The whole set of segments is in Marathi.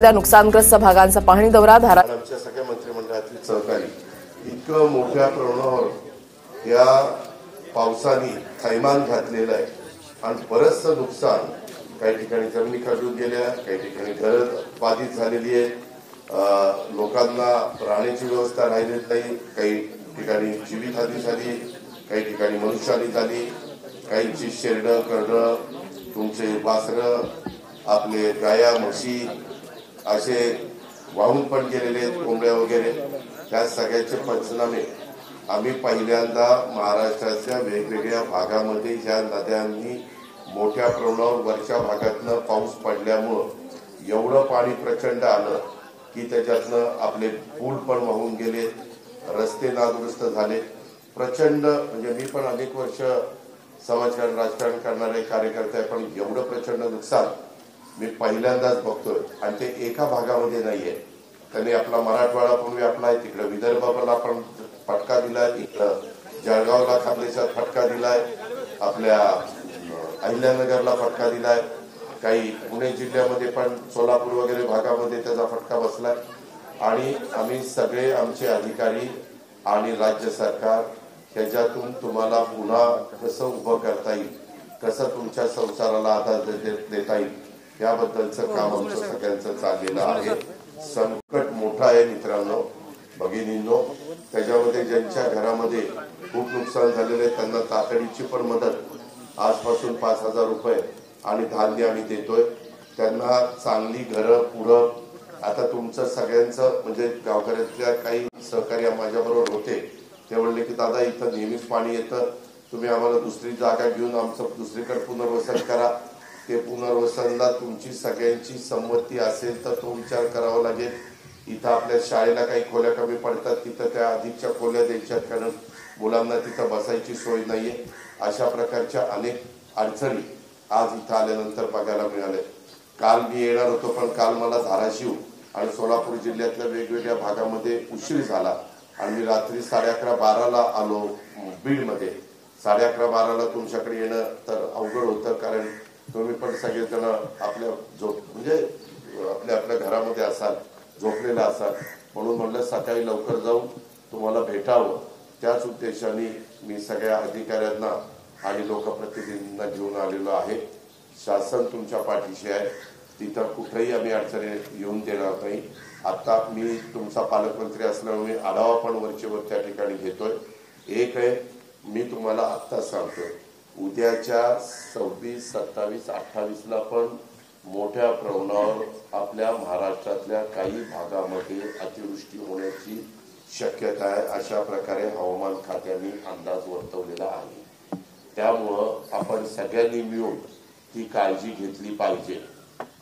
त्या नुकसानग्रस्त भागांचा पाहणी दौरा आमच्या सगळ्या मंत्रिमंडळातील सहकारी इतकं मोठ्या प्रमाणावर या पावसाने थैमान घातलेलं आहे आणि बरंचसं नुकसान, काही ठिकाणी जमिनी खरडून गेल्या, काही ठिकाणी घरं बाधित झालेली आहेत, लोकांना राहण्याची व्यवस्था राहिलेली नाही, काही ठिकाणी जीवितहानी झाली, काही ठिकाणी मनुष्यहानी झाली, काहींची शेरडं करडं, तुमचे वासरं, आपले गाया म्हशी असे वाहून पण गेलेले आहेत, कोंबड्या वगैरे. त्या सगळ्याचे पंचनामे आम्ही पहिल्यांदा महाराष्ट्राच्या वेगवेगळ्या भागामध्ये ज्या नद्यांनी मोठ्या प्रमाणावर वरच्या भागातनं पाऊस पडल्यामुळं एवढं पाणी प्रचंड आलं की त्याच्यातनं आपले पूल पण वाहून गेले, रस्ते नादुरुस्त झाले. प्रचंड म्हणजे मी पण अनेक वर्ष समाजकारण राजकारण करणारे कार्यकर्ते आहे, पण एवढं प्रचंड नुकसान मी पहिल्यांदाच बघतोय. आणि ते एका भागामध्ये नाहीये. त्यांनी आपला मराठवाडा पण व्यापलाय, तिकडे विदर्भाला पण फटका दिलाय, इकडं जळगावला खानदेशात फटका दिलाय, आपल्या अहिल्यानगरला फटका दिलाय, काही पुणे जिल्ह्यामध्ये पण सोलापूर वगैरे भागामध्ये त्याचा फटका बसलाय. आणि आम्ही सगळे आमचे अधिकारी आणि राज्य सरकार त्याच्यातून तुम्हाला पुन्हा कसं उभं करता येईल, कसं तुमच्या संसाराला आधार देता येईल याबद्दलचं काम आमचं सगळ्यांचं चाललेलं आहे. संकट मोठं आहे मित्रांनो, भगिनींनो. त्याच्यामध्ये ज्यांच्या घरामध्ये खूप नुकसान झालेलं आहे त्यांना तातडीची पण मदत आजपासून 5,000 रुपये आणि धान्य आम्ही देतोय. त्यांना चांगली घरं पुढं. आता तुमचं सगळ्यांचं म्हणजे गावकऱ्यातल्या काही सहकारी माझ्याबरोबर होते, ते म्हणले की दादा इथं नेहमीच पाणी येतं, तुम्ही आम्हाला दुसरी जागा घेऊन आमचं दुसरीकडे पुनर्वसन करा. ते पुनर्वसनला तुमची सगळ्यांची संमती असेल तर तो विचार करावा लागेल. इथं आपल्या शाळेला काही खोल्या कमी पडतात, तिथं त्या अधिकच्या खोल्या द्यायच्यात, कारण मुलांना तिथं बसायची सोय नाहीये. अशा प्रकारच्या अनेक अडचणी आज इथं आल्यानंतर बघायला मिळाल्या. काल मी येणार होतो, पण काल मला धाराशिव आणि सोलापूर जिल्ह्यातल्या वेगवेगळ्या भागामध्ये उशीर झाला आणि मी रात्री 11:30-12ला आलो बीडमध्ये. 11:30-12ला तुमच्याकडे येणं तर अवघड होतं, कारण तुम्ही पण सगळेजण आपल्या म्हणजे आपल्या घरामध्ये असाल, झोपलेला असाल. म्हणून म्हणलं सकाळी लवकर जाऊन तुम्हाला भेटावं. त्याच उद्देशाने मी सगळ्या अधिकाऱ्यांना आणि लोकप्रतिनिधींना घेऊन आलेलो आहे. शासन तुमच्या पाठीशी आहे, तिथं कुठेही आम्ही अडचणी येऊन देणार नाही. आता मी तुमचा पालकमंत्री असल्यामुळे आढावा पण वरचेवर त्या ठिकाणी घेतोय. एक आहे, मी तुम्हाला आत्ता सांगतोय, उद्याच्या 26, 27, 28ला पण मोठ्या प्रमाणावर आपल्या महाराष्ट्रातल्या काही भागामध्ये अतिवृष्टी होण्याची शक्यता आहे, अशा प्रकारे हवामान खात्याने अंदाज वर्तवलेला आहे. त्यामुळं आपण सगळ्यांनी मिळून ती काळजी घेतली पाहिजे.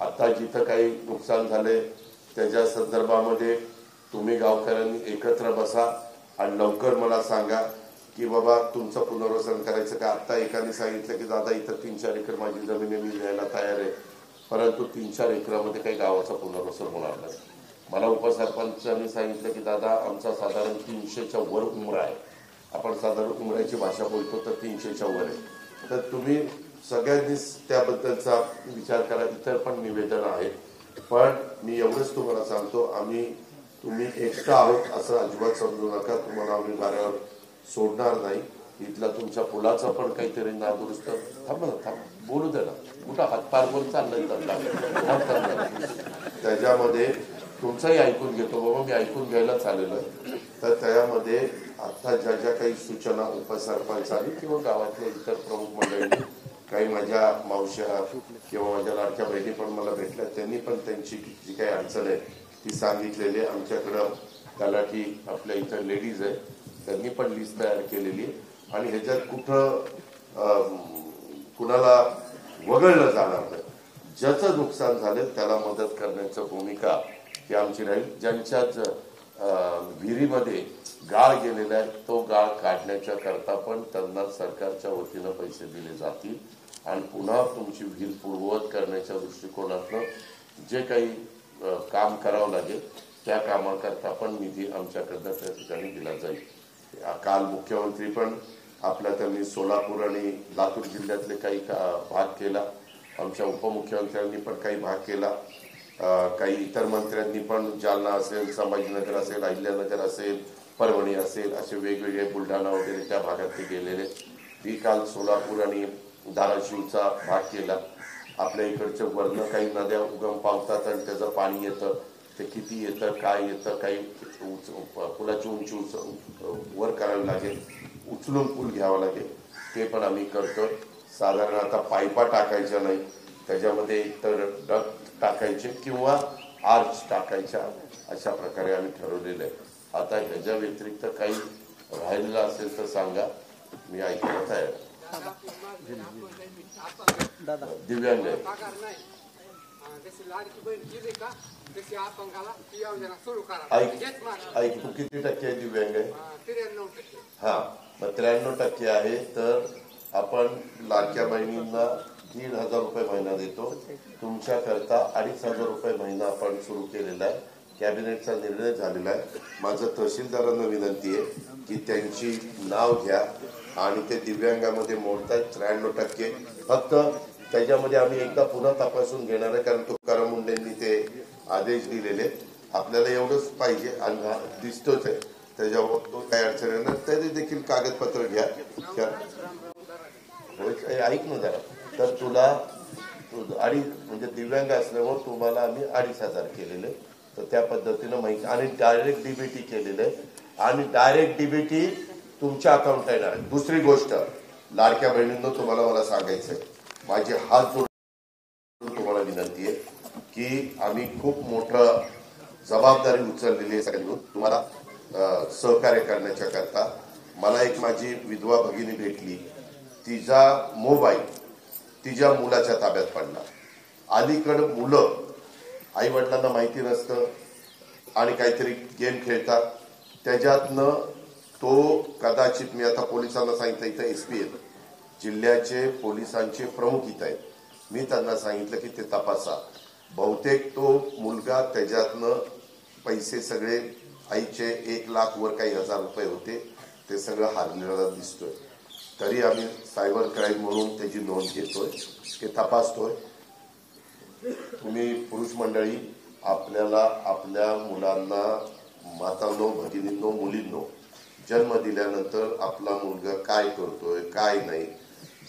आता जिथं काही नुकसान झाले त्याच्या संदर्भामध्ये तुम्ही गावकऱ्यांनी एकत्र बसा आणि लवकर मला सांगा की बाबा तुमचं पुनर्वसन करायचं का. आता एकाने सांगितलं की दादा इथं 3-4 एकर माझी जमीन मी घ्यायला तयार आहे, परंतु 3-4 एकरामध्ये काही गावाचं पुनर्वसन होणार नाही. मला उपसरपंचांनी सांगितलं की दादा आमचा साधारण 300च्या वर उमरा आहे. आपण साधारण उमऱ्याची भाषा बोलतो तर 300च्या वर आहे. तर तुम्ही सगळ्यांनीच त्याबद्दलचा विचार करा. इतर पण निवेदन आहे, पण मी एवढंच तुम्हाला सांगतो, तुम्ही एकटं आहोत असं अजिबात समजू नका. तुम्हाला आम्ही वाऱ्यावर सोडणार नाही. इथला तुमच्या पुलाचा पण काहीतरी नादुरुस्त बोलू दे ना, कुठं हातपार वर चाललंय त्याच्यामध्ये तुमचंही ऐकून घेतो बाबा, मी ऐकून घ्यायला चाललेलं. तर त्यामध्ये आता ज्या ज्या काही सूचना उपसरपंचांनी किंवा गावातल्या इतर प्रमुख मंडळींनी, काही माझ्या मावश्या किंवा माझ्या लाडक्या बहिणी पण मला भेटल्या, त्यांनी पण त्यांची जी काही अडचण आहे ती सांगितलेली आहे. आमच्याकडं तलाठी आपल्या इतर लेडीज आहे, त्यांनी पण लिस्ट तयार केलेली आहे. आणि ह्याच्यात कुठं कुणाला वगळलं जाणार नाही. ज्याचं नुकसान झालं त्याला मदत करण्याची भूमिका ही आमची राहील. ज्यांच्याच विहिरीमध्ये गाळ गेलेला आहे तो गाळ काढण्याच्या करता पण त्यांना सरकारच्या वतीनं पैसे दिले जातील. आणि पुन्हा तुमची विहीर पूर्ववत करण्याच्या दृष्टिकोनातनं जे काही काम करावं लागेल त्या कामाकरता पण निधी आमच्याकडनं त्या ठिकाणी दिला जाईल. काल मुख्यमंत्री पण त्यांनी सोलापूर आणि लातूर जिल्ह्यातले काही भाग केला. आमच्या उपमुख्यमंत्र्यांनी पण काही भाग केला. काही इतर मंत्र्यांनी पण जालना असेल, संभाजीनगर असेल, अहिल्यानगर असेल, परभणी असेल, असे वेगवेगळे बुलढाणा वगैरे त्या भागात ते गेलेले. मी काल सोलापूर आणि धाराशिवचा भाग केला. आपल्या इकडच्या वरनं काही नद्या उगम पावतात आणि त्याचं पाणी येतं, ते किती येतं, काय येतं, काही पुलाची उंची वर करावी लागेल, उचलून पूल घ्यावा लागेल, ते पण आम्ही करतो. साधारण आता पायपा टाकायच्या नाही, त्याच्यामध्ये एकतर डक टाकायचे किंवा आर्च टाकायच्या, अशा प्रकारे आम्ही ठरवलेलं आहे. आता ह्याच्या व्यतिरिक्त काही राहिलेलं असेल तर सांगा, मी ऐकायला तयार. दिव्यांग ऐक, तू किती टक्के आहे दिव्यांग आहे? हा, मग 93% आहे. तर आपण लाडक्या बहिणींना 1,500 रुपये महिना देतो. तुमच्या करता 2,500 रुपये महिना आपण सुरू केलेला आहे. कॅबिनेटचा निर्णय झालेला आहे. माझं तहसीलदारांना विनंती आहे की त्यांची नाव घ्या आणि ते दिव्यांगामध्ये मोडतात 93%. फक्त त्याच्यामध्ये आम्ही एकदा पुन्हा तपासून घेणार आहे, कारण तुकाराम मुंडेंनी ते आदेश दिलेले. आपल्याला एवढंच पाहिजे आणि दिसतोच आहे, त्याच्यावर तो काही अडचण येणार तरी देखील कागदपत्र घ्या. ऐक ना जरा, तर तुला म्हणजे दिव्यांग असल्यामुळे तुम्हाला आम्ही 2,500 केलेले, तर त्या पद्धतीनं माहिती. आणि डायरेक्ट डीबीटी केलेलं आहे आणि डायरेक्ट डीबीटी तुमच्या अकाउंट येणार. दुसरी गोष्ट, लाडक्या बहिणींना तुम्हाला मला सांगायचंय, माझी हात जोडून तुम्हाला विनंती आहे की आम्ही खूप मोठं जबाबदारी उचललेली आहे सगळ्यांनी तुम्हाला सहकार्य करण्याच्या करता. मला एक माझी विधवा भगिनी भेटली, तिचा मोबाईल तिच्या मुलाच्या ताब्यात पडला. अलीकडं मुलं आई वडिलांना माहिती नसतं आणि काहीतरी गेम खेळतात, त्याच्यातनं तो कदाचित, मी आता पोलिसांना सांगितलं, इथं SP आहेत, जिल्ह्याचे पोलिसांचे प्रमुख इथं आहेत, मी त्यांना सांगितलं की ते तपासा. बहुतेक तो मुलगा त्याच्यातनं पैसे सगळे, आईचे 1 लाख वर काही 1,000 रुपये होते, ते सगळं हारलेलं दिसतोय. तरी आम्ही सायबर क्राईम म्हणून त्याची नोंद घेतोय, ते तपासतोय. तुम्ही पुरुष मंडळी आपल्याला आपल्या मुलांना, मातांनो, भगिनींनो, मुलींनो, जन्म दिल्यानंतर आपला मुलगा काय करतोय काय नाही,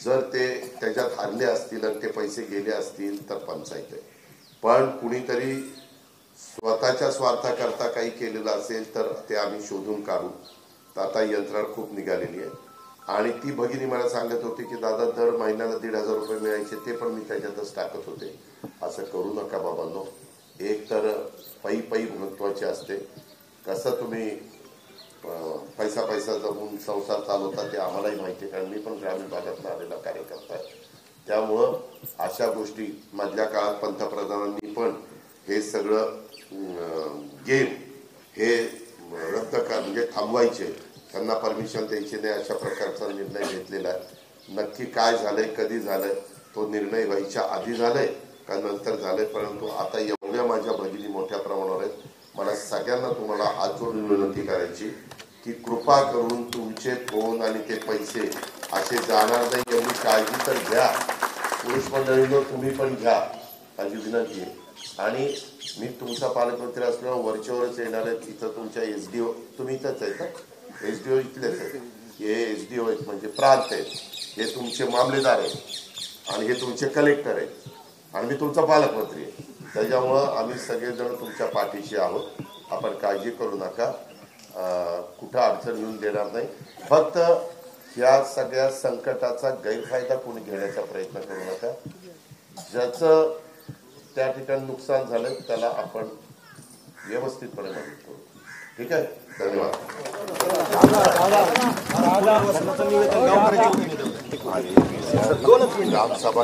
जर ते त्याच्यात हरले असतील आणि ते पैसे गेले असतील तर पंचायत आहे. पण कुणीतरी स्वतःच्या स्वार्थाकरता काही केलेलं असेल तर ते आम्ही शोधून काढू. तर आता यंत्रणा खूप निघालेली आहे. आणि ती भगिनी मला सांगत होती की दादा दर महिन्याला 1,500 रुपये मिळायचे, ते पण मी त्याच्यातच टाकत होते. असं करू नका बाबांनो. एक तर पै महत्वाचे असते, कसं तुम्ही पैसा जमून संसार चालवता ते आम्हालाही माहिती आहे, कारण मी पण ग्रामीण भागातून आलेला कार्यकर्ता आहे. त्यामुळं अशा गोष्टी मधल्या काळात पंतप्रधानांनी पण हे सगळं गेम हे रद्द म्हणजे थांबवायचे, त्यांना परमिशन द्यायची नाही, अशा प्रकारचा निर्णय घेतलेला आहे. नक्की काय झालंय, कधी झालंय, तो निर्णय व्हायच्या आधी झालाय का नंतर झालंय, परंतु आता एवढ्या माझ्या भगिनी मोठ्या प्रमाणावर आहेत. मला सगळ्यांना तुम्हाला हात जोडून विनंती करायची की कृपा करून तुमचे फोन आणि ते पैसे असे जाणार नाही, एवढी काळजी तर घ्या. पुरुष मंडळींनो तुम्ही पण घ्या, माझी विनंती आहे. आणि मी तुमचा पालकमंत्री असल्यामुळे वरच्यावरच येणार आहे. तिथं तुमच्या SDO, तुम्ही इथंच आहेत ना, SDO इथलेच आहेत, हे SDO आहेत म्हणजे प्रांत आहेत, हे तुमचे मामलेदार आहेत आणि हे तुमचे कलेक्टर आहेत आणि मी तुमचा पालकमंत्री आहे. त्याच्यामुळं आम्ही सगळेजण तुमच्या पाठीशी आहोत. आपण काळजी करू नका, कुठं अडचण येऊन देणार नाही. फक्त या सगळ्या संकटाचा गैरफायदा कोणी घेण्याचा प्रयत्न करू नका. ज्याचं त्या ठिकाणी नुकसान झालं त्याला आपण व्यवस्थितपणे मदत करू. ठीक आहे, धन्यवाद. ग्रामसभा